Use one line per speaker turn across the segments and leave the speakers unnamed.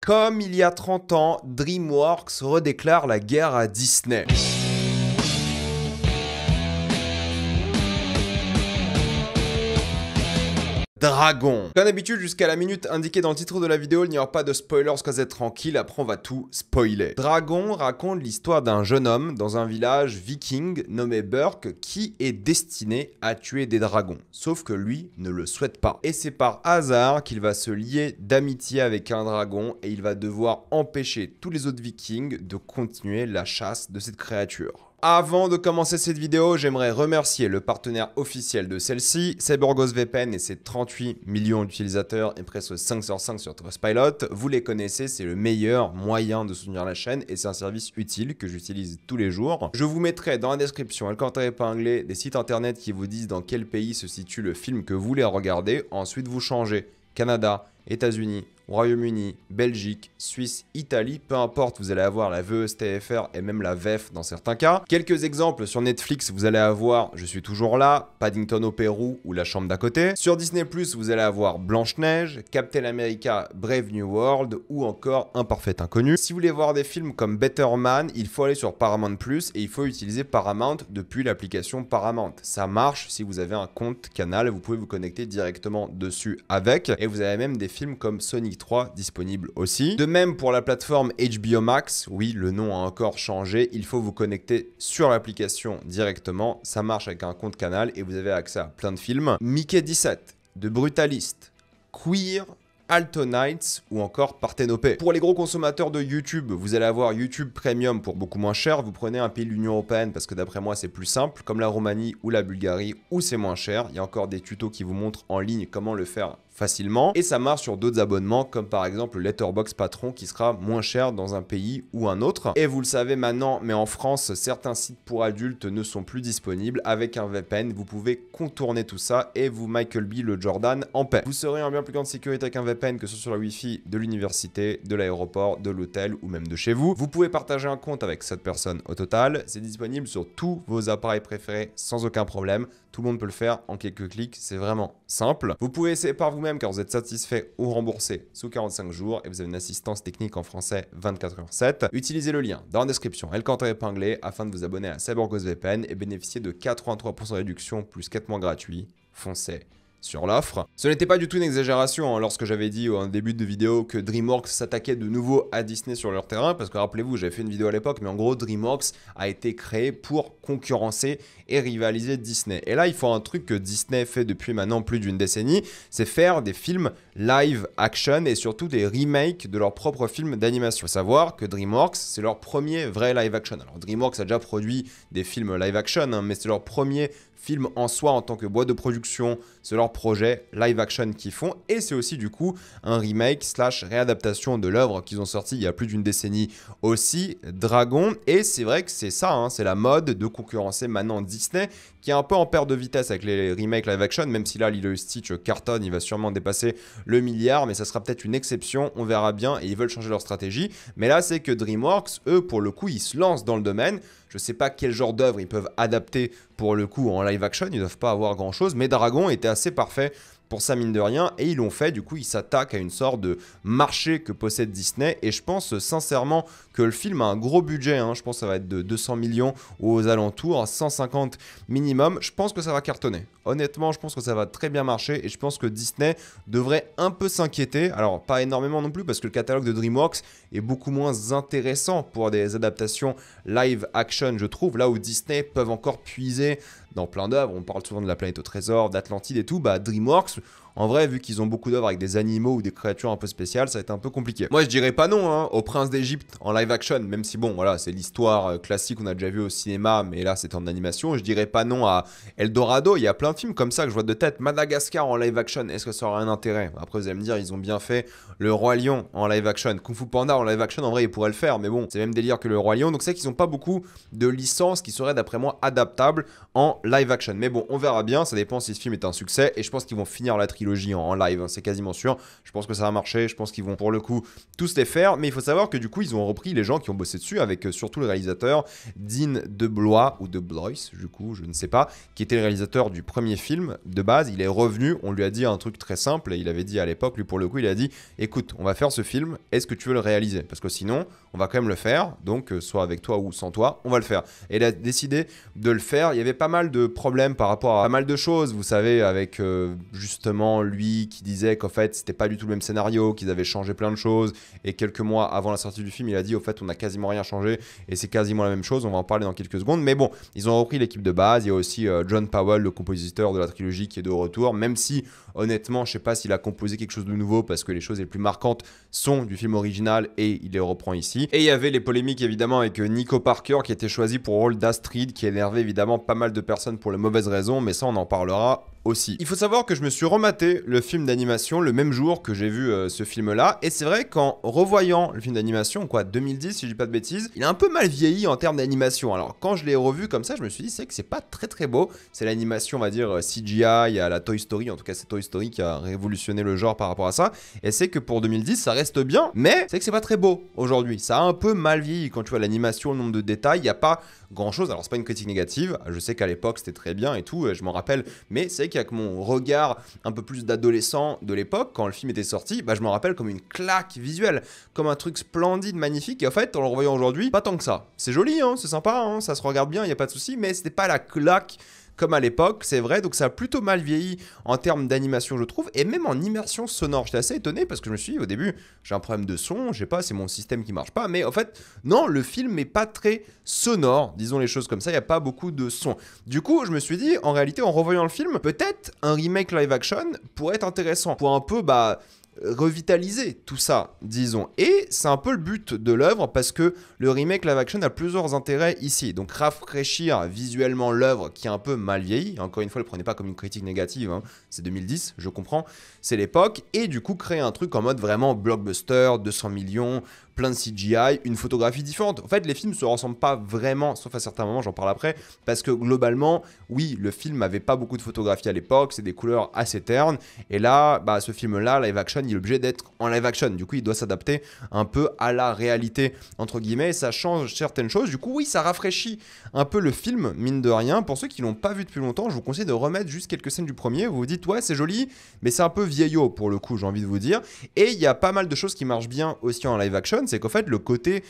Comme il y a 30 ans, DreamWorks redéclare la guerre à Disney. Dragon. Comme d'habitude, jusqu'à la minute indiquée dans le titre de la vidéo, il n'y aura pas de spoilers, soyez vous êtes tranquille, après on va tout spoiler. Dragon raconte l'histoire d'un jeune homme dans un village viking nommé Burke qui est destiné à tuer des dragons. Sauf que lui ne le souhaite pas. Et c'est par hasard qu'il va se lier d'amitié avec un dragon et il va devoir empêcher tous les autres vikings de continuer la chasse de cette créature. Avant de commencer cette vidéo, j'aimerais remercier le partenaire officiel de celle-ci, CyberGhostVPN et ses 38 millions d'utilisateurs et presque 5 sur 5 sur Trustpilot. Vous les connaissez, c'est le meilleur moyen de soutenir la chaîne et c'est un service utile que j'utilise tous les jours. Je vous mettrai dans la description, alcantaré épinglé, des sites internet qui vous disent dans quel pays se situe le film que vous voulez regarder. Ensuite, vous changez Canada, États-Unis, Royaume-Uni, Belgique, Suisse, Italie, peu importe, vous allez avoir la VESTFR et même la VEF dans certains cas. Quelques exemples sur Netflix, vous allez avoir Je suis toujours là, Paddington au Pérou ou La chambre d'à côté. Sur Disney+, vous allez avoir Blanche-Neige, Captain America, Brave New World ou encore Un parfait inconnu. Si vous voulez voir des films comme Better Man, il faut aller sur Paramount+, et il faut utiliser Paramount depuis l'application Paramount. Ça marche si vous avez un compte Canal, vous pouvez vous connecter directement dessus avec, et vous avez même des films comme Sonic 3 disponible aussi. De même pour la plateforme HBO Max, oui, le nom a encore changé, il faut vous connecter sur l'application directement, ça marche avec un compte Canal et vous avez accès à plein de films. Mickey 17, The Brutalist, Queer, Alto Nights ou encore Parthénopée. Pour les gros consommateurs de YouTube, vous allez avoir YouTube Premium pour beaucoup moins cher. Vous prenez un pays de l'Union Européenne parce que d'après moi c'est plus simple, comme la Roumanie ou la Bulgarie, où c'est moins cher. Il y a encore des tutos qui vous montrent en ligne comment le faire facilement et ça marche sur d'autres abonnements comme par exemple le Letterboxd Patron qui sera moins cher dans un pays ou un autre. Et vous le savez maintenant, mais en France certains sites pour adultes ne sont plus disponibles. Avec un VPN vous pouvez contourner tout ça et vous Michael B. le Jordan en paix. Vous serez en bien plus grande sécurité avec un VPN que ce soit sur la Wi-Fi de l'université, de l'aéroport, de l'hôtel ou même de chez vous. Vous pouvez partager un compte avec 7 personnes au total. C'est disponible sur tous vos appareils préférés sans aucun problème. Tout le monde peut le faire en quelques clics, c'est vraiment simple. Vous pouvez essayer par vous-même car vous êtes satisfait ou remboursé sous 45 jours et vous avez une assistance technique en français 24h7. Utilisez le lien dans la description, alcantaré épinglé, afin de vous abonner à CyberGhostVPN et bénéficier de 83% de réduction plus 4 mois gratuits. Foncez sur l'offre. Ce n'était pas du tout une exagération lorsque j'avais dit en début de vidéo que DreamWorks s'attaquait de nouveau à Disney sur leur terrain, parce que rappelez-vous, j'avais fait une vidéo à l'époque, mais en gros DreamWorks a été créé pour concurrencer et rivaliser Disney. Et là, il faut un truc que Disney fait depuis maintenant plus d'une décennie, c'est faire des films live action et surtout des remakes de leurs propres films d'animation. Il faut savoir que DreamWorks, c'est leur premier vrai live action. Alors DreamWorks a déjà produit des films live action, mais c'est leur premier film en soi en tant que boîte de production, c'est leur projet live action qu'ils font et c'est aussi du coup un remake slash réadaptation de l'œuvre qu'ils ont sorti il y a plus d'une décennie aussi, Dragon. Et c'est vrai que c'est ça, c'est la mode de concurrencer maintenant Disney qui est un peu en perte de vitesse avec les remakes live action, même si là Lilo et Stitch cartonne, il va sûrement dépasser le milliard, mais ça sera peut-être une exception, on verra bien, et ils veulent changer leur stratégie. Mais là c'est que DreamWorks, eux pour le coup ils se lancent dans le domaine. Je sais pas quel genre d'œuvre ils peuvent adapter pour le coup en live action, ils doivent pas avoir grand chose, mais Dragon était assez parfait pour ça mine de rien, et ils l'ont fait, du coup ils s'attaquent à une sorte de marché que possède Disney, et je pense sincèrement que le film a un gros budget, je pense que ça va être de 200 millions aux alentours, 150 minimum, je pense que ça va cartonner. Honnêtement, je pense que ça va très bien marcher, et je pense que Disney devrait un peu s'inquiéter, alors pas énormément non plus, parce que le catalogue de DreamWorks est beaucoup moins intéressant pour des adaptations live action, je trouve, là où Disney peuvent encore puiser dans plein d'œuvres, on parle souvent de La planète au trésor, d'Atlantide et tout, bah DreamWorks, en vrai, vu qu'ils ont beaucoup d'œuvres avec des animaux ou des créatures un peu spéciales, ça va être un peu compliqué. Moi, je dirais pas non au Prince d'Égypte en live action, même si bon, voilà, c'est l'histoire classique qu'on a déjà vu au cinéma, mais là, c'est en animation. Je dirais pas non à Eldorado, il y a plein de films comme ça que je vois de tête. Madagascar en live action, est-ce que ça aura un intérêt? Après, vous allez me dire, ils ont bien fait Le Roi Lion en live action. Kung Fu Panda en live action, en vrai, ils pourraient le faire, mais bon, c'est même délire que Le Roi Lion. Donc, c'est qu'ils ont pas beaucoup de licences qui seraient, d'après moi, adaptables en live action. Mais bon, on verra bien, ça dépend si ce film est un succès, et je pense qu'ils vont finir la trilogie trilogie en live, hein, c'est quasiment sûr. Je pense que ça va marcher, je pense qu'ils vont pour le coup tous les faire, mais il faut savoir que du coup ils ont repris les gens qui ont bossé dessus avec surtout le réalisateur Dean DeBlois ou DeBlois, du coup je ne sais pas, qui était le réalisateur du premier film de base. Il est revenu, on lui a dit un truc très simple et il avait dit à l'époque, lui pour le coup il a dit écoute, on va faire ce film, est-ce que tu veux le réaliser? Parce que sinon on va quand même le faire, donc soit avec toi ou sans toi, on va le faire. Et il a décidé de le faire. Il y avait pas mal de problèmes par rapport à pas mal de choses, vous savez, avec justement lui qui disait qu'en fait c'était pas du tout le même scénario, qu'ils avaient changé plein de choses, et quelques mois avant la sortie du film il a dit au fait on a quasiment rien changé et c'est quasiment la même chose, on va en parler dans quelques secondes. Mais bon, ils ont repris l'équipe de base. Il y a aussi John Powell, le compositeur de la trilogie, qui est de retour, même si honnêtement je sais pas s'il a composé quelque chose de nouveau parce que les choses les plus marquantes sont du film original et il les reprend ici. Et il y avait les polémiques évidemment avec Nico Parker qui était choisi pour le rôle d'Astrid, qui énervait évidemment pas mal de personnes pour les mauvaises raisons, mais ça on en parlera aussi. Il faut savoir que je me suis rematé le film d'animation le même jour que j'ai vu ce film-là, et c'est vrai qu'en revoyant le film d'animation, quoi, 2010 si je dis pas de bêtises, il a un peu mal vieilli en termes d'animation. Alors quand je l'ai revu comme ça, je me suis dit c'est que c'est pas très beau, c'est l'animation on va dire CGI à la Toy Story, en tout cas c'est Toy Story qui a révolutionné le genre par rapport à ça, et c'est que pour 2010 ça reste bien, mais c'est que c'est pas très beau aujourd'hui, ça a un peu mal vieilli quand tu vois l'animation, le nombre de détails, il n'y a pas grand chose. Alors c'est pas une critique négative, je sais qu'à l'époque c'était très bien et tout, je m'en rappelle, mais c'est vrai qu'avec mon regard un peu plus d'adolescent de l'époque, quand le film était sorti, bah je m'en rappelle comme une claque visuelle, comme un truc splendide, magnifique, et en fait en le revoyant aujourd'hui, pas tant que ça. C'est joli, hein, c'est sympa, hein, ça se regarde bien, il n'y a pas de souci, mais c'était pas la claque comme à l'époque, c'est vrai, donc ça a plutôt mal vieilli en termes d'animation je trouve, et même en immersion sonore. J'étais assez étonné parce que je me suis dit au début, j'ai un problème de son, je sais pas, c'est mon système qui marche pas, mais en fait, non, le film n'est pas très sonore, disons les choses comme ça, il n'y a pas beaucoup de son. Du coup, je me suis dit, en réalité, en revoyant le film, peut-être un remake live action pourrait être intéressant, pour un peu, revitaliser tout ça, disons. Et c'est un peu le but de l'œuvre parce que le remake live action a plusieurs intérêts ici. Donc rafraîchir visuellement l'œuvre qui est un peu mal vieillie. Encore une fois, ne le prenez pas comme une critique négative, hein. C'est 2010, je comprends, c'est l'époque. Et du coup, créer un truc en mode vraiment blockbuster, 200 millions, plein de CGI, une photographie différente. En fait, les films se ressemblent pas vraiment, sauf à certains moments, j'en parle après, parce que globalement, oui, le film avait pas beaucoup de photographie à l'époque, c'est des couleurs assez ternes, et là, ce film-là, live action, il est obligé d'être en live action, du coup, il doit s'adapter un peu à la réalité, entre guillemets, et ça change certaines choses, du coup, oui, ça rafraîchit un peu le film, mine de rien. Pour ceux qui l'ont pas vu depuis longtemps, je vous conseille de remettre juste quelques scènes du premier, vous vous dites, ouais, c'est joli, mais c'est un peu vieillot, pour le coup, j'ai envie de vous dire, et il y a pas mal de choses qui marchent bien aussi en live action, c'est qu'en fait le côté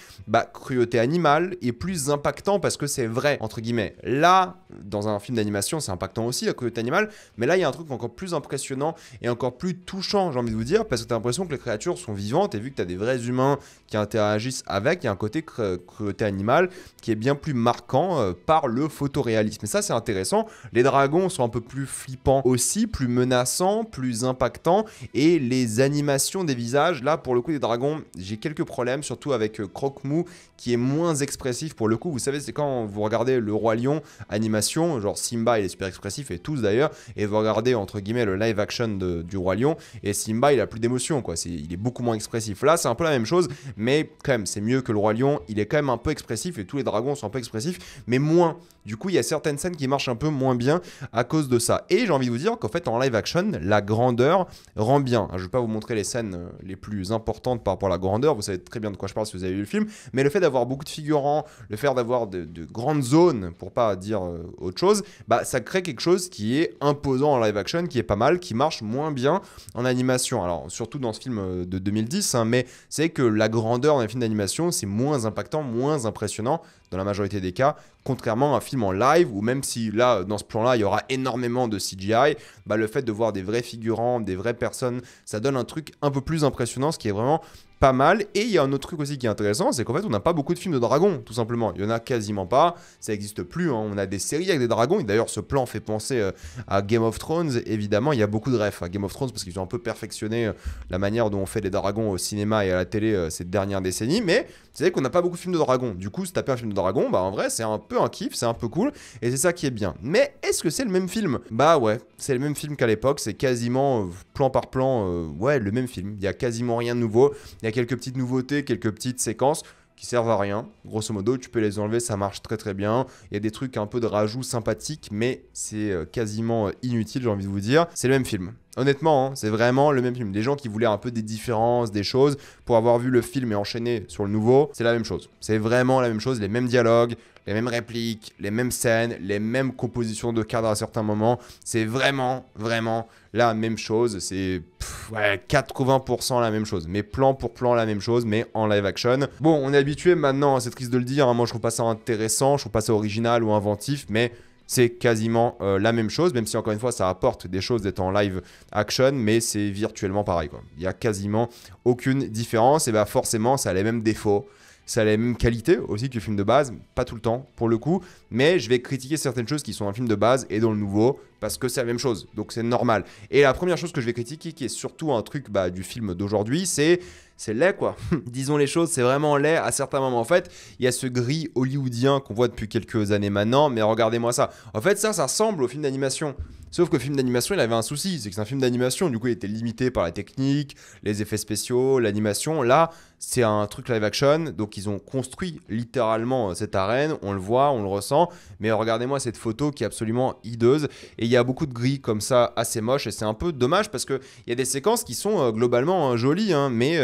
cruauté animale est plus impactant parce que c'est vrai, entre guillemets. Là, dans un film d'animation, c'est impactant aussi la cruauté animale, mais là il y a un truc encore plus impressionnant et encore plus touchant, j'ai envie de vous dire, parce que tu as l'impression que les créatures sont vivantes, et vu que tu as des vrais humains qui interagissent avec, il y a un côté cruauté animale qui est bien plus marquant par le photoréalisme. Et ça c'est intéressant. Les dragons sont un peu plus flippants aussi, plus menaçants, plus impactants, et les animations des visages, là pour le coup des dragons, j'ai quelques problèmes, surtout avec Croque-Mou qui est moins expressif pour le coup. Vous savez, c'est quand vous regardez le Roi Lion animation, genre Simba il est super expressif, et tous d'ailleurs, et vous regardez entre guillemets le live action du Roi Lion, et Simba il a plus d'émotion, quoi, il est beaucoup moins expressif. Là c'est un peu la même chose, mais quand même c'est mieux que le Roi Lion, il est quand même un peu expressif, et tous les dragons sont un peu expressifs, mais moins. Du coup il y a certaines scènes qui marchent un peu moins bien à cause de ça, et j'ai envie de vous dire qu'en fait en live action la grandeur rend bien. Je vais pas vous montrer les scènes les plus importantes par rapport à la grandeur, vous savez très bien de quoi je parle si vous avez vu le film, mais le fait d'avoir beaucoup de figurants, le fait d'avoir de grandes zones, pour pas dire autre chose, ça crée quelque chose qui est imposant en live action, qui est pas mal, qui marche moins bien en animation. Alors surtout dans ce film de 2010, hein, mais c'est que la grandeur dans les films d'animation c'est moins impactant, moins impressionnant dans la majorité des cas, contrairement à un film en live, où même si là, dans ce plan-là, il y aura énormément de CGI, le fait de voir des vrais figurants, des vraies personnes, ça donne un truc un peu plus impressionnant, ce qui est vraiment pas mal. Et il y a un autre truc aussi qui est intéressant, c'est qu'en fait on n'a pas beaucoup de films de dragons, tout simplement. Il y en a quasiment pas, ça n'existe plus, hein. On a des séries avec des dragons, et d'ailleurs ce plan fait penser à Game of Thrones. Évidemment il y a beaucoup de refs à Game of Thrones parce qu'ils ont un peu perfectionné la manière dont on fait les dragons au cinéma et à la télé ces dernières décennies, mais c'est vrai qu'on n'a pas beaucoup de films de dragons. Du coup se taper un film de dragon, en vrai c'est un peu un kiff, c'est un peu cool, et c'est ça qui est bien. Mais est-ce que c'est le même film? Ouais, c'est le même film qu'à l'époque, c'est quasiment plan par plan, ouais, le même film. Il y a quasiment rien de nouveau. Il y a quelques petites nouveautés, quelques petites séquences. qui servent à rien. Grosso modo, tu peux les enlever, ça marche très très bien. Il y a des trucs un peu de rajout sympathiques, mais c'est quasiment inutile, j'ai envie de vous dire. C'est le même film. Honnêtement, hein, c'est vraiment le même film. Des gens qui voulaient un peu des différences, des choses, pour avoir vu le film et enchaîner sur le nouveau, c'est la même chose. C'est vraiment la même chose, les mêmes dialogues, les mêmes répliques, les mêmes scènes, les mêmes compositions de cadres à certains moments. C'est vraiment, vraiment la même chose. C'est 80% la même chose. Mais plan pour plan la même chose, mais en live action. Bon, on est habitué maintenant, c'est triste de le dire, hein, moi je trouve pas ça intéressant, je trouve pas ça original ou inventif, mais c'est quasiment la même chose, même si encore une fois ça apporte des choses d'être en live action, mais c'est virtuellement pareil, quoi. Il y a quasiment aucune différence, et bah forcément ça a les mêmes défauts. Ça a la même qualité aussi que le film de base, pas tout le temps pour le coup, mais je vais critiquer certaines choses qui sont dans le film de base et dans le nouveau, parce que c'est la même chose, donc c'est normal. Et la première chose que je vais critiquer, qui est surtout un truc du film d'aujourd'hui, c'est laid quoi. Disons les choses, c'est vraiment laid à certains moments. En fait, il y a ce gris hollywoodien qu'on voit depuis quelques années maintenant, mais regardez-moi ça. En fait, ça ressemble au film d'animation. Sauf que le film d'animation, il avait un souci, c'est que c'est un film d'animation, du coup il était limité par la technique, les effets spéciaux, l'animation. Là, c'est un truc live action, donc ils ont construit littéralement cette arène, on le voit, on le ressent, mais regardez-moi cette photo qui est absolument hideuse, et il y a beaucoup de gris comme ça, assez moche, et c'est un peu dommage parce qu'il y a des séquences qui sont globalement jolies, hein, mais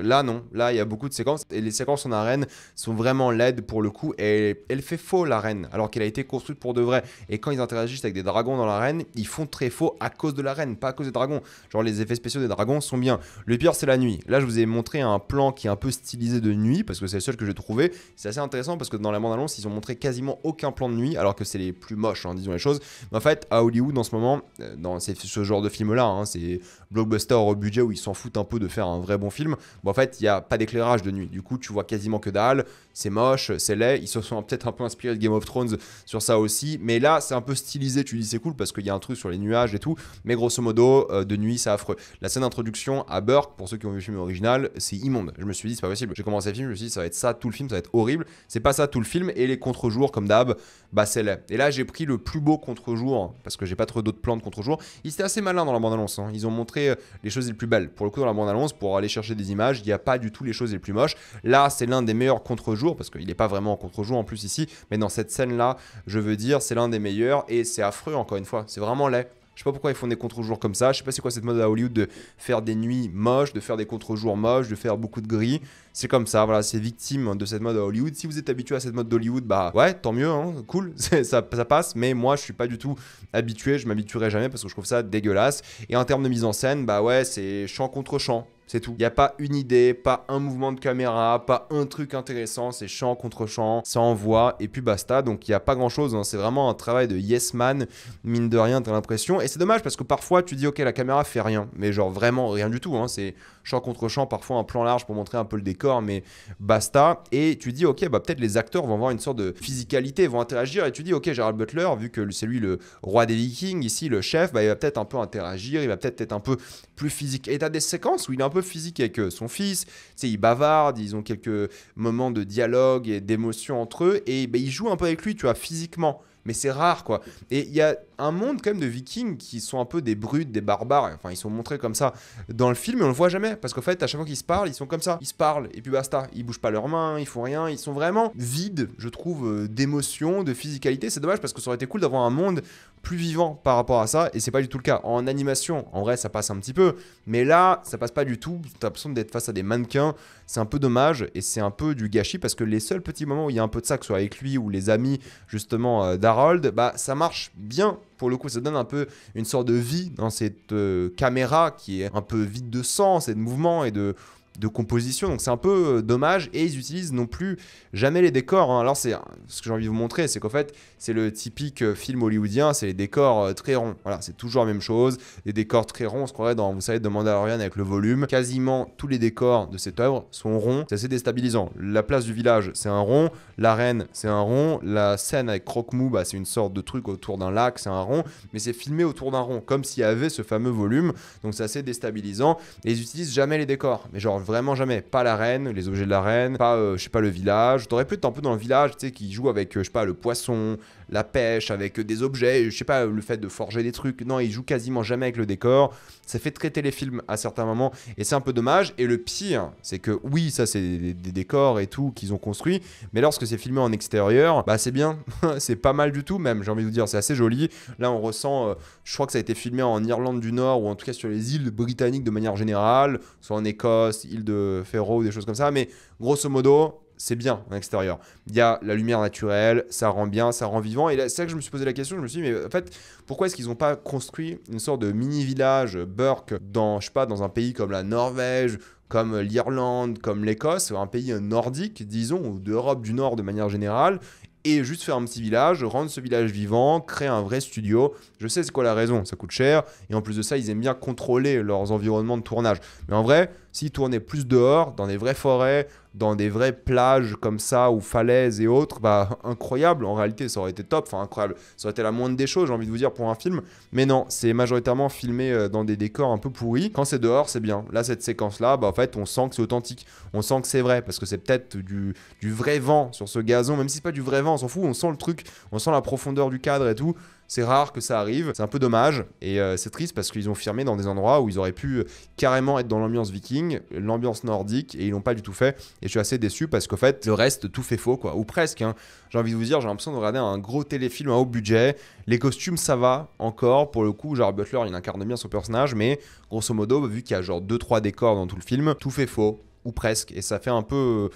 là non, là il y a beaucoup de séquences, et les séquences en arène sont vraiment laides pour le coup, et elle fait faux l'arène, alors qu'elle a été construite pour de vrai, et quand ils interagissent avec des dragons dans l'arène, ils font très faux à cause de l'arène, pas à cause des dragons. Genre les effets spéciaux des dragons sont bien. Le pire c'est la nuit. Là je vous ai montré un plan qui est un peu stylisé de nuit parce que c'est le seul que j'ai trouvé. C'est assez intéressant parce que dans la bande-annonce ils ont montré quasiment aucun plan de nuit alors que c'est les plus moches, hein, disons les choses. Mais en fait à Hollywood en ce moment, dans ce genre de film là, hein, c'est blockbuster au budget où ils s'en foutent un peu de faire un vrai bon film. Bon, en fait il n'y a pas d'éclairage de nuit. Du coup tu vois quasiment que dalle. C'est moche, c'est laid. Ils se sont peut-être un peu inspirés de Game of Thrones sur ça aussi. Mais là c'est un peu stylisé. Tu dis c'est cool parce qu'il y a un truc sur les nuages et tout, mais grosso modo de nuit c'est affreux. La scène d'introduction à Burke, pour ceux qui ont vu le film original, c'est immonde. Je me suis dit c'est pas possible, j'ai commencé le film, je me suis dit ça va être ça tout le film, ça va être horrible. C'est pas ça tout le film, et les contre-jours comme d'hab, c'est laid. Et là j'ai pris le plus beau contre-jour parce que j'ai pas trop d'autres plans de contre-jour. Ils étaient assez malins dans la bande-annonce, hein. Ils ont montré les choses les plus belles. Pour le coup dans la bande-annonce, pour aller chercher des images, il n'y a pas du tout les choses les plus moches. Là c'est l'un des meilleurs contre-jours parce qu'il n'est pas vraiment en contre-jour en plus ici, mais dans cette scène là je veux dire c'est l'un des meilleurs, et c'est affreux encore une fois, c'est vraiment laid. Je sais pas pourquoi ils font des contre-jours comme ça. Je sais pas c'est quoi cette mode à Hollywood de faire des nuits moches, de faire des contre-jours moches, de faire beaucoup de gris. C'est comme ça, voilà, c'est victime de cette mode à Hollywood. Si vous êtes habitué à cette mode d'Hollywood, ouais, tant mieux, hein, cool, ça passe. Mais moi, je suis pas du tout habitué, je m'habituerai jamais parce que je trouve ça dégueulasse. Et en termes de mise en scène, ouais, c'est champ contre champ. C'est tout. Il n'y a pas une idée, pas un mouvement de caméra, pas un truc intéressant. C'est champ contre champ, ça envoie et puis basta. Donc il n'y a pas grand chose, hein. C'est vraiment un travail de yes man, mine de rien, t'as l'impression. Et c'est dommage parce que parfois tu dis ok, la caméra fait rien, mais genre vraiment rien du tout, hein. C'est champ contre champ, parfois un plan large pour montrer un peu le décor, mais basta. Et tu dis ok, peut-être les acteurs vont avoir une sorte de physicalité, vont interagir. Et tu dis ok, Gerard Butler, vu que c'est lui le roi des Vikings, ici le chef, il va peut-être un peu interagir, il va peut-être être un peu plus physique. Et t'as des séquences où il est un peu physique avec son fils, tu sais, ils bavardent, ils ont quelques moments de dialogue et d'émotion entre eux, et ils jouent un peu avec lui, tu vois, physiquement. Mais c'est rare, quoi. Et il y a un monde, quand même, de vikings qui sont un peu des brutes, des barbares. Enfin, ils sont montrés comme ça dans le film, mais on le voit jamais. Parce qu'en fait, à chaque fois qu'ils se parlent, ils sont comme ça. Ils se parlent, et puis basta. Ils bougent pas leurs mains, ils font rien. Ils sont vraiment vides, je trouve, d'émotion, de physicalité. C'est dommage parce que ça aurait été cool d'avoir un monde plus vivant par rapport à ça, et c'est pas du tout le cas. En animation, en vrai, ça passe un petit peu. Mais là, ça passe pas du tout. T'as l'impression d'être face à des mannequins. C'est un peu dommage, et c'est un peu du gâchis parce que les seuls petits moments où il y a un peu de ça, que ce soit avec lui ou les amis, justement, Harold, ça marche bien. Pour le coup, ça donne un peu une sorte de vie dans cette caméra qui est un peu vide de sens et de mouvement et de composition, donc c'est un peu dommage. Et ils utilisent non plus jamais les décors, hein. Alors c'est ce que j'ai envie de vous montrer, c'est qu'en fait c'est le typique film hollywoodien, c'est les décors très ronds, voilà, c'est toujours la même chose, des décors très ronds. On se croirait dans, vous savez, The Mandalorian avec le volume. Quasiment tous les décors de cette œuvre sont ronds, c'est assez déstabilisant. La place du village c'est un rond, l'arène c'est un rond, la scène avec Croque-Mou, c'est une sorte de truc autour d'un lac, c'est un rond, mais c'est filmé autour d'un rond, comme s'il y avait ce fameux volume, donc c'est assez déstabilisant. Et ils utilisent jamais les décors, mais genre marche vraiment jamais. Pas la reine, les objets de la reine, pas, je sais pas, le village. T'aurais pu être un peu dans le village, tu sais, qui joue avec, je sais pas, le poisson, la pêche, avec des objets, je sais pas, le fait de forger des trucs. Non, il joue quasiment jamais avec le décor. Ça fait très téléfilm à certains moments et c'est un peu dommage. Et le pire, c'est que oui, ça c'est des décors et tout qu'ils ont construit, mais lorsque c'est filmé en extérieur, bah c'est bien, c'est pas mal du tout même, j'ai envie de vous dire, c'est assez joli. Là on ressent, je crois que ça a été filmé en Irlande du Nord ou en tout cas sur les îles britanniques de manière générale, soit en Écosse, île de Féroé, des choses comme ça, mais grosso modo, c'est bien en extérieur. Il y a la lumière naturelle, ça rend bien, ça rend vivant. Et c'est là que je me suis posé la question, je me suis dit, mais en fait, pourquoi est-ce qu'ils n'ont pas construit une sorte de mini-village Burke dans, je sais pas, dans un pays comme la Norvège, comme l'Irlande, comme l'Écosse, un pays nordique, disons, ou d'Europe du Nord de manière générale, et juste faire un petit village, rendre ce village vivant, créer un vrai studio. Je sais c'est quoi la raison, ça coûte cher, et en plus de ça, ils aiment bien contrôler leurs environnements de tournage. Mais en vrai, s'ils tournaient plus dehors, dans des vraies forêts, dans des vraies plages comme ça, ou falaises et autres, bah incroyable, en réalité ça aurait été top, enfin incroyable, ça aurait été la moindre des choses, j'ai envie de vous dire, pour un film, mais non, c'est majoritairement filmé dans des décors un peu pourris. Quand c'est dehors, c'est bien. Là, cette séquence-là, bah en fait, on sent que c'est authentique, on sent que c'est vrai, parce que c'est peut-être du vrai vent sur ce gazon, même si c'est pas du vrai vent, on s'en fout, on sent le truc, on sent la profondeur du cadre et tout. C'est rare que ça arrive, c'est un peu dommage et c'est triste parce qu'ils ont filmé dans des endroits où ils auraient pu carrément être dans l'ambiance viking, l'ambiance nordique et ils l'ont pas du tout fait. Et je suis assez déçu parce qu'en fait, le reste, tout fait faux quoi, ou presque. Hein. J'ai envie de vous dire, j'ai l'impression de regarder un gros téléfilm à haut budget. Les costumes, ça va encore pour le coup. Gerard Butler, il incarne bien son personnage, mais grosso modo, vu qu'il y a genre 2-3 décors dans tout le film, tout fait faux ou presque et ça fait un peu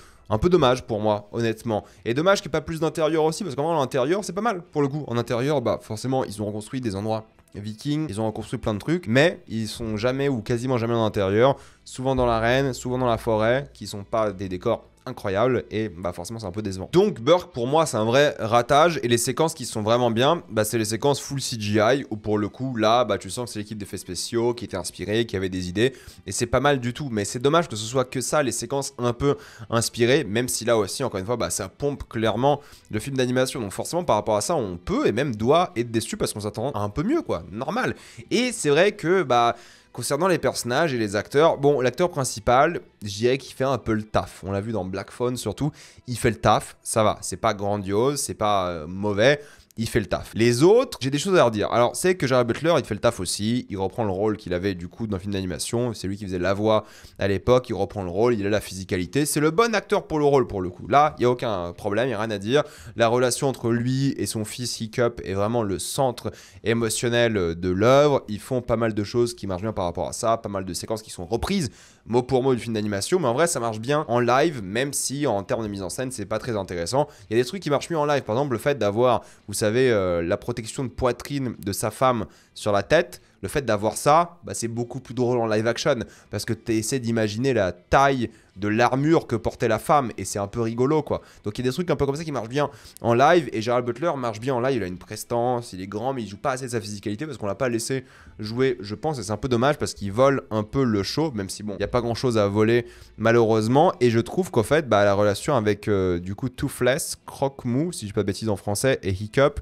dommage pour moi, honnêtement. Et dommage qu'il n'y ait pas plus d'intérieur aussi, parce qu'en vrai, l'intérieur, c'est pas mal, pour le coup. En intérieur, bah forcément, ils ont reconstruit des endroits vikings, ils ont reconstruit plein de trucs, mais ils sont jamais ou quasiment jamais dans l'intérieur, souvent dans l'arène, souvent dans la forêt, qui sont pas des décors incroyable et bah forcément c'est un peu décevant. Donc Burke pour moi c'est un vrai ratage et les séquences qui sont vraiment bien bah c'est les séquences full CGI où pour le coup là bah tu sens que c'est l'équipe d'effets spéciaux qui était inspirée, qui avait des idées et c'est pas mal du tout, mais c'est dommage que ce soit que ça les séquences un peu inspirées, même si là aussi encore une fois bah ça pompe clairement le film d'animation, donc forcément par rapport à ça on peut et même doit être déçu parce qu'on s'attend à un peu mieux quoi, normal. Et c'est vrai que bah concernant les personnages et les acteurs, bon, l'acteur principal, je dirais qu'il fait un peu le taf. On l'a vu dans Black Phone surtout, il fait le taf, ça va, c'est pas grandiose, c'est pas mauvais, il fait le taf. Les autres, j'ai des choses à leur dire. Alors, c'est que Gerard Butler, il fait le taf aussi, il reprend le rôle qu'il avait du coup dans le film d'animation, c'est lui qui faisait la voix à l'époque, il reprend le rôle, il a la physicalité, c'est le bon acteur pour le rôle pour le coup. Là, il n'y a aucun problème, il n'y a rien à dire. La relation entre lui et son fils Hiccup est vraiment le centre émotionnel de l'œuvre. Ils font pas mal de choses qui marchent bien par rapport à ça, pas mal de séquences qui sont reprises mot pour mot du film d'animation, mais en vrai ça marche bien en live, même si en termes de mise en scène c'est pas très intéressant. Il y a des trucs qui marchent mieux en live, par exemple le fait d'avoir, vous savez, la protection de poitrine de sa femme sur la tête. Le fait d'avoir ça, bah, c'est beaucoup plus drôle en live action parce que tu essaies d'imaginer la taille de l'armure que portait la femme et c'est un peu rigolo quoi. Donc il y a des trucs un peu comme ça qui marchent bien en live et Gerard Butler marche bien en live, il a une prestance, il est grand mais il joue pas assez de sa physicalité parce qu'on l'a pas laissé jouer je pense et c'est un peu dommage parce qu'il vole un peu le show même si bon il n'y a pas grand chose à voler malheureusement et je trouve qu'en fait bah, la relation avec du coup Toothless, Croque-Mou si je dis pas de bêtises en français et Hiccup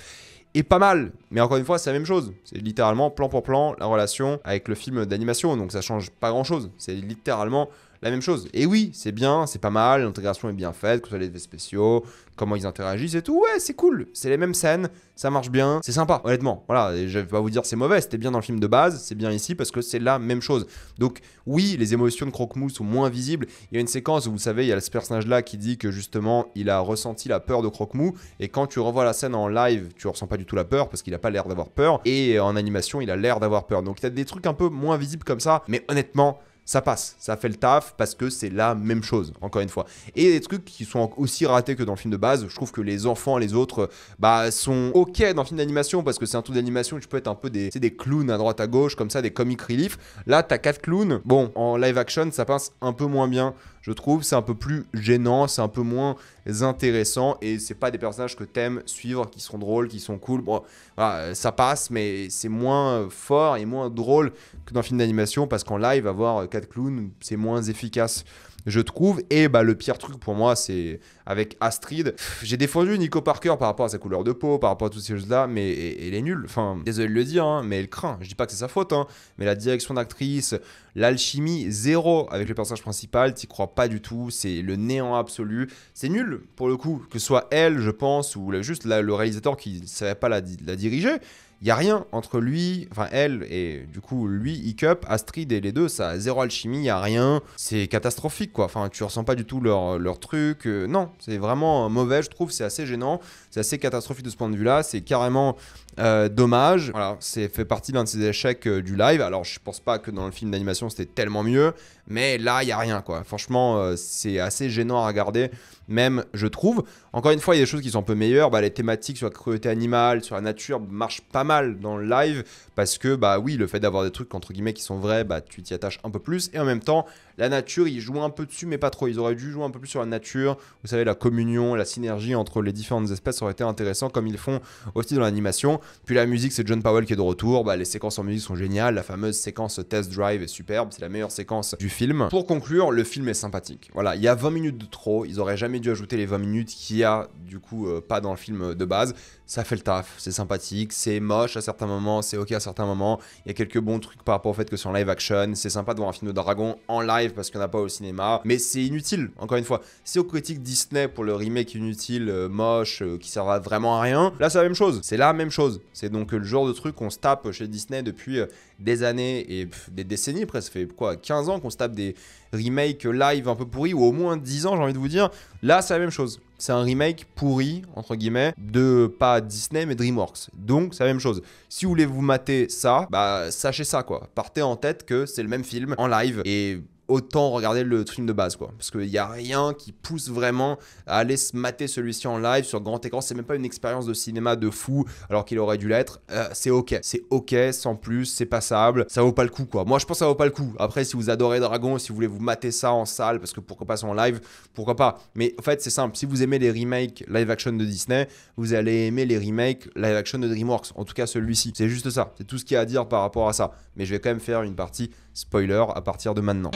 est pas mal, mais encore une fois c'est la même chose, c'est littéralement plan pour plan la relation avec le film d'animation, donc ça change pas grand chose, c'est littéralement la même chose. Et oui, c'est bien, c'est pas mal, l'intégration est bien faite, que ce soit les effets spéciaux, comment ils interagissent et tout, ouais, c'est cool, c'est les mêmes scènes, ça marche bien, c'est sympa, honnêtement. Voilà, et je vais pas vous dire c'est mauvais, c'était bien dans le film de base, c'est bien ici parce que c'est la même chose. Donc oui, les émotions de Croque-Mou sont moins visibles. Il y a une séquence où vous savez, il y a ce personnage-là qui dit que justement, il a ressenti la peur de Croque-Mou, et quand tu revois la scène en live, tu ressens pas du tout la peur parce qu'il a pas l'air d'avoir peur, et en animation, il a l'air d'avoir peur. Donc il y a des trucs un peu moins visibles comme ça, mais honnêtement, ça passe, ça fait le taf parce que c'est la même chose, encore une fois. Et des trucs qui sont aussi ratés que dans le film de base, je trouve que les enfants, les autres, bah, sont ok dans le film d'animation parce que c'est un truc d'animation où tu peux être un peu des clowns à droite à gauche, comme ça, des comic relief. Là, t'as 4 clowns. Bon, en live action, ça passe un peu moins bien. Je trouve c'est un peu plus gênant, c'est un peu moins intéressant et c'est pas des personnages que t'aimes suivre, qui sont drôles, qui sont cool. Bon, voilà, ça passe, mais c'est moins fort et moins drôle que dans un film d'animation parce qu'en live, avoir 4 clowns, c'est moins efficace. je trouve. Et bah le pire truc pour moi, c'est avec Astrid. J'ai défendu Nico Parker par rapport à sa couleur de peau, par rapport à toutes ces choses-là, mais elle est nulle. Enfin, désolé de le dire, hein, mais elle craint. Je dis pas que c'est sa faute, hein, mais la direction d'actrice, l'alchimie, zéro avec le personnage principal, t'y crois pas du tout, c'est le néant absolu. C'est nul, pour le coup, que ce soit elle, je pense, ou juste le réalisateur qui ne savait pas la diriger. Il n'y a rien entre lui, enfin elle et du coup lui, Hiccup, Astrid et les deux, ça a zéro alchimie, il n'y a rien. C'est catastrophique quoi, enfin tu ressens pas du tout leur truc. Non, c'est vraiment mauvais je trouve, c'est assez gênant, c'est assez catastrophique de ce point de vue là, c'est carrément dommage. Voilà, c'est fait partie d'un de ces échecs du live. Alors je pense pas que dans le film d'animation c'était tellement mieux, mais là il n'y a rien quoi. Franchement c'est assez gênant à regarder, même je trouve. Encore une fois il y a des choses qui sont un peu meilleures, bah, les thématiques sur la cruauté animale, sur la nature marchent pas mal dans le live parce que bah oui le fait d'avoir des trucs entre guillemets qui sont vrais, bah tu t'y attaches un peu plus et en même temps la nature ils jouent un peu dessus mais pas trop, ils auraient dû jouer un peu plus sur la nature, vous savez la communion, la synergie entre les différentes espèces aurait été intéressant comme ils font aussi dans l'animation. Puis la musique c'est John Powell qui est de retour, bah, les séquences en musique sont géniales, la fameuse séquence Test Drive est superbe, c'est la meilleure séquence du film. Pour conclure, le film est sympathique, voilà, il y a 20 minutes de trop, ils auraient jamais dû ajouter les 20 minutes qu'il y a du coup pas dans le film de base. Ça fait le taf, c'est sympathique, c'est moche à certains moments, c'est ok à certains moments. Il y a quelques bons trucs par rapport au fait que c'est en live action. C'est sympa de voir un film de dragon en live parce qu'il n'y en a pas au cinéma. Mais c'est inutile, encore une fois. Si on critique Disney pour le remake inutile, moche, qui sert vraiment à rien, là c'est la même chose. C'est la même chose. C'est donc le genre de truc qu'on se tape chez Disney depuis des années et des décennies presque. Ça fait quoi, 15 ans qu'on se tape des remakes live un peu pourris, ou au moins 10 ans j'ai envie de vous dire. Là c'est la même chose. C'est un remake pourri, entre guillemets, de pas Disney mais DreamWorks. Donc c'est la même chose. Si vous voulez vous mater ça, bah sachez ça quoi. Partez en tête que c'est le même film en live et autant regarder le film de base quoi, parce qu'il n'y a rien qui pousse vraiment à aller se mater celui-ci en live sur grand écran. C'est même pas une expérience de cinéma de fou alors qu'il aurait dû l'être. C'est ok sans plus, c'est passable, ça vaut pas le coup quoi. Moi je pense que ça vaut pas le coup. Après si vous adorez Dragon, si vous voulez vous mater ça en salle parce que pourquoi pas ça en live, pourquoi pas. Mais en fait c'est simple, si vous aimez les remakes live action de Disney, vous allez aimer les remakes live action de DreamWorks, en tout cas celui-ci. C'est juste ça, c'est tout ce qu'il y a à dire par rapport à ça. Mais je vais quand même faire une partie spoiler à partir de maintenant.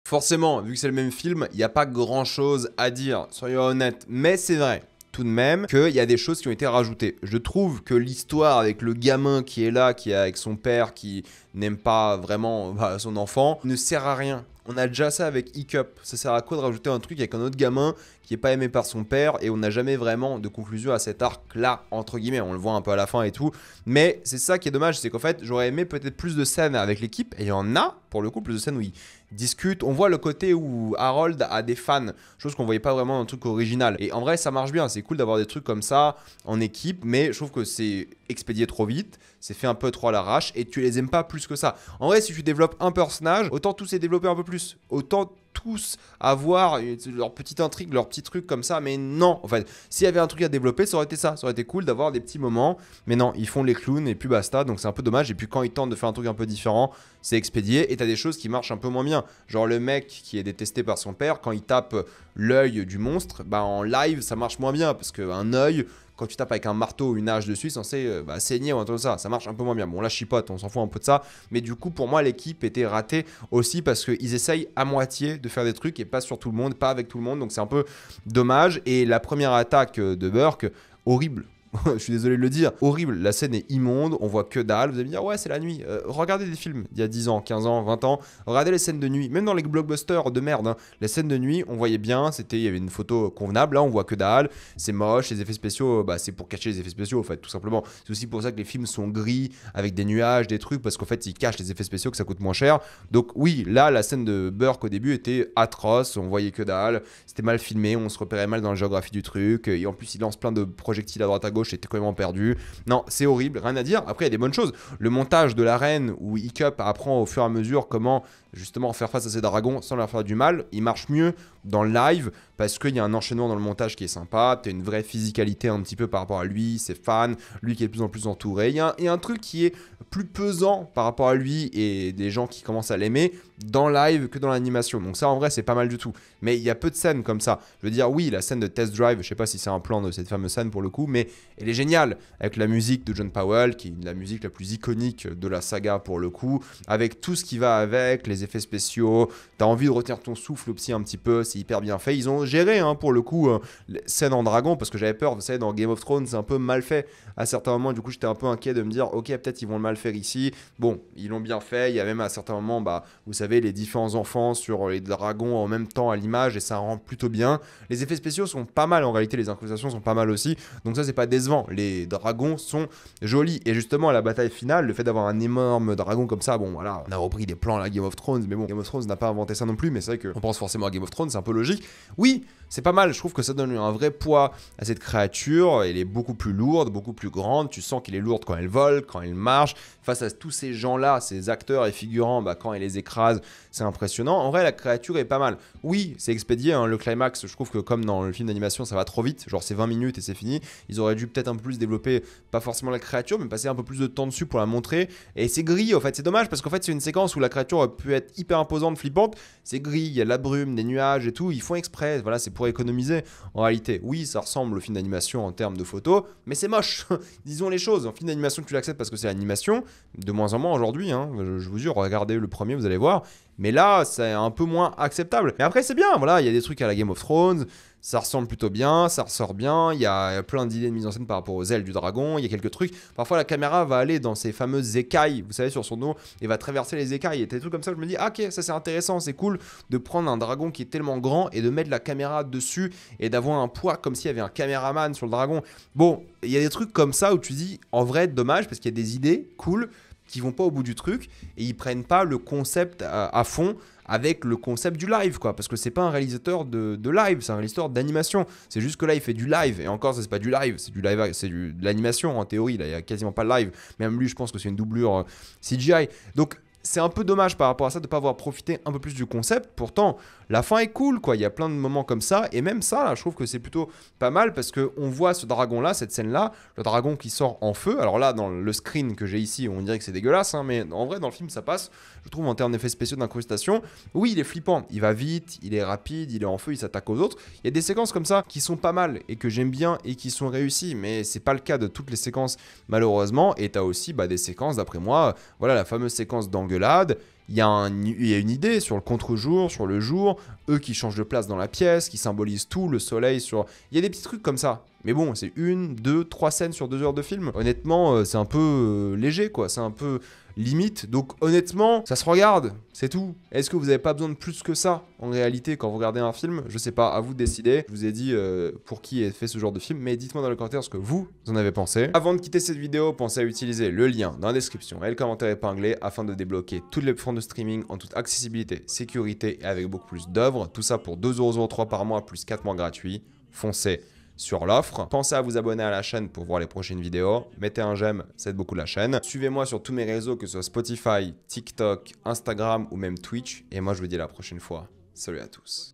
Forcément, vu que c'est le même film, il n'y a pas grand chose à dire, soyons honnêtes, mais c'est vrai tout de même qu'il y a des choses qui ont été rajoutées. Je trouve que l'histoire avec le gamin qui est là, qui est avec son père, qui n'aime pas vraiment son enfant, ne sert à rien. On a déjà ça avec Hiccup. Ça sert à quoi de rajouter un truc avec un autre gamin qui n'est pas aimé par son père et on n'a jamais vraiment de conclusion à cet arc-là, entre guillemets. On le voit un peu à la fin et tout. Mais c'est ça qui est dommage, c'est qu'en fait, j'aurais aimé peut-être plus de scènes avec l'équipe. Et il y en a, pour le coup, plus de scènes où ils discutent. On voit le côté où Harold a des fans, chose qu'on voyait pas vraiment dans le truc original. Et en vrai, ça marche bien. C'est cool d'avoir des trucs comme ça en équipe, mais je trouve que c'est expédié trop vite. C'est fait un peu trop à l'arrache et tu les aimes pas plus que ça. En vrai, si tu développes un personnage, autant tous les développer un peu plus. Autant tous avoir leur petite intrigue, leur petit truc comme ça, mais non, en fait, s'il y avait un truc à développer, ça aurait été ça, ça aurait été cool d'avoir des petits moments, mais non, ils font les clowns et puis basta, donc c'est un peu dommage, et puis quand ils tentent de faire un truc un peu différent, c'est expédié, et t'as des choses qui marchent un peu moins bien, genre le mec qui est détesté par son père, quand il tape l'œil du monstre, bah en live, ça marche moins bien, parce qu'un œil, quand tu tapes avec un marteau ou une hache dessus, c'est censé saigner ou un truc comme ça marche un peu moins bien. Bon là chipote, on s'en fout un peu de ça, mais du coup pour moi l'équipe était ratée aussi parce qu'ils essayent à moitié de faire des trucs et pas sur tout le monde, pas avec tout le monde, donc c'est un peu dommage. Et la première attaque de Burke, horrible. Je suis désolé de le dire, horrible, la scène est immonde, on voit que dalle, vous allez me dire ouais c'est la nuit, regardez des films d'il y a 10 ans, 15 ans, 20 ans, regardez les scènes de nuit, même dans les blockbusters de merde, hein, les scènes de nuit on voyait bien, il y avait une photo convenable, là on voit que dalle, c'est moche, les effets spéciaux, c'est pour cacher les effets spéciaux en fait, tout simplement, c'est aussi pour ça que les films sont gris, avec des nuages, des trucs, parce qu'en fait ils cachent les effets spéciaux, que ça coûte moins cher, donc oui, là la scène de Burke au début était atroce, on voyait que dalle, c'était mal filmé, on se repérait mal dans la géographie du truc, et en plus il lance plein de projectiles à droite à gauche, était complètement perdu. Non, c'est horrible, rien à dire. Après, il y a des bonnes choses. Le montage de l'arène où Hiccup apprend au fur et à mesure comment justement faire face à ces dragons sans leur faire du mal, il marche mieux dans le live parce qu'il y a un enchaînement dans le montage qui est sympa, tu as une vraie physicalité un petit peu par rapport à lui, ses fans, lui qui est de plus en plus entouré. Il y a un truc qui est plus pesant par rapport à lui et des gens qui commencent à l'aimer dans le live que dans l'animation. Donc ça en vrai c'est pas mal du tout. Mais il y a peu de scènes comme ça. Je veux dire oui, la scène de Test Drive, je sais pas si c'est un plan de cette fameuse scène pour le coup, mais elle est géniale avec la musique de John Powell qui est la musique la plus iconique de la saga pour le coup, avec tout ce qui va avec, les les effets spéciaux, t'as envie de retenir ton souffle aussi un petit peu, c'est hyper bien fait. Ils ont géré pour le coup les scènes en dragon parce que j'avais peur, vous savez, dans Game of Thrones c'est un peu mal fait à certains moments, du coup j'étais un peu inquiet de me dire ok peut-être ils vont le mal faire ici. Bon, ils l'ont bien fait, il y a même à certains moments, bah, vous savez, les différents enfants sur les dragons en même temps à l'image et ça rend plutôt bien. Les effets spéciaux sont pas mal en réalité, les incrustations sont pas mal aussi, donc ça c'est pas décevant, les dragons sont jolis et justement à la bataille finale, le fait d'avoir un énorme dragon comme ça, bon voilà, on a repris des plans à la Game of Thrones, mais bon, Game of Thrones n'a pas inventé ça non plus, mais c'est vrai qu'on pense forcément à Game of Thrones, c'est un peu logique. Oui, c'est pas mal, je trouve que ça donne un vrai poids à cette créature, elle est beaucoup plus lourde, beaucoup plus grande, tu sens qu'elle est lourde quand elle vole, quand elle marche, face à tous ces gens-là, ces acteurs et figurants, bah, quand elle les écrase, c'est impressionnant. En vrai, la créature est pas mal. Oui, c'est expédié, le climax, je trouve que comme dans le film d'animation, ça va trop vite, genre c'est 20 minutes et c'est fini. Ils auraient dû peut-être un peu plus développer, pas forcément la créature, mais passer un peu plus de temps dessus pour la montrer. Et c'est gris, en fait, c'est dommage parce qu'en fait, c'est une séquence où la créature aurait pu être hyper imposante, flippante. C'est gris, il y a de la brume, des nuages et tout, ils font exprès, voilà, c'est pour économiser. En réalité, oui, ça ressemble au film d'animation en termes de photos, mais c'est moche. Disons les choses, en film d'animation, tu l'acceptes parce que c'est l'animation, de moins en moins aujourd'hui, je vous jure, regardez le premier, vous allez voir. Mais là, c'est un peu moins acceptable. Mais après, c'est bien, voilà, il y a des trucs à la Game of Thrones, ça ressemble plutôt bien, ça ressort bien, il y a plein d'idées de mise en scène par rapport aux ailes du dragon, il y a quelques trucs. Parfois, la caméra va aller dans ces fameuses écailles, vous savez, sur son dos, et va traverser les écailles. Et des trucs comme ça, je me dis, ah, ok, ça c'est intéressant, c'est cool de prendre un dragon qui est tellement grand et de mettre la caméra dessus et d'avoir un poids comme s'il y avait un caméraman sur le dragon. Bon, il y a des trucs comme ça où tu dis, en vrai, dommage, parce qu'il y a des idées cool qui vont pas au bout du truc et ils prennent pas le concept à fond avec le concept du live, quoi, parce que c'est pas un réalisateur de live, c'est un réalisateur d'animation. C'est juste que là il fait du live, et encore ça c'est pas du live, c'est du live, c'est de l'animation en théorie, là il y a quasiment pas de live. Même lui je pense que c'est une doublure CGI. Donc c'est un peu dommage par rapport à ça de ne pas avoir profité un peu plus du concept. Pourtant, la fin est cool, quoi. Il y a plein de moments comme ça. Et même ça, là, je trouve que c'est plutôt pas mal parce qu'on voit ce dragon-là, cette scène-là, le dragon qui sort en feu. Alors là, dans le screen que j'ai ici, on dirait que c'est dégueulasse, mais en vrai, dans le film, ça passe. Je trouve en termes d'effets spéciaux d'incrustation. Oui, il est flippant. Il va vite, il est rapide, il est en feu, il s'attaque aux autres. Il y a des séquences comme ça qui sont pas mal et que j'aime bien et qui sont réussies. Mais c'est pas le cas de toutes les séquences, malheureusement. Et tu as aussi des séquences, d'après moi, voilà, la fameuse séquence d'engueulade. Il y a une idée sur le contre-jour, sur le jour, eux qui changent de place dans la pièce, qui symbolisent tout, le soleil sur... Il y a des petits trucs comme ça. Mais bon, c'est 1, 2, 3 scènes sur 2 heures de film. Honnêtement, c'est un peu léger, quoi. C'est un peu limite. Donc honnêtement, ça se regarde, c'est tout. Est-ce que vous n'avez pas besoin de plus que ça, en réalité, quand vous regardez un film? Je sais pas, à vous de décider. Je vous ai dit pour qui est fait ce genre de film, mais dites-moi dans les commentaires ce que vous en avez pensé. Avant de quitter cette vidéo, pensez à utiliser le lien dans la description et le commentaire épinglé afin de débloquer toutes les plateformes de streaming en toute accessibilité, sécurité et avec beaucoup plus d'œuvres. Tout ça pour 2,03€ par mois plus 4 mois gratuits. Foncez sur l'offre. Pensez à vous abonner à la chaîne pour voir les prochaines vidéos. Mettez un j'aime, ça aide beaucoup la chaîne. Suivez-moi sur tous mes réseaux, que ce soit Spotify, TikTok, Instagram ou même Twitch. Et moi, je vous dis à la prochaine fois. Salut à tous.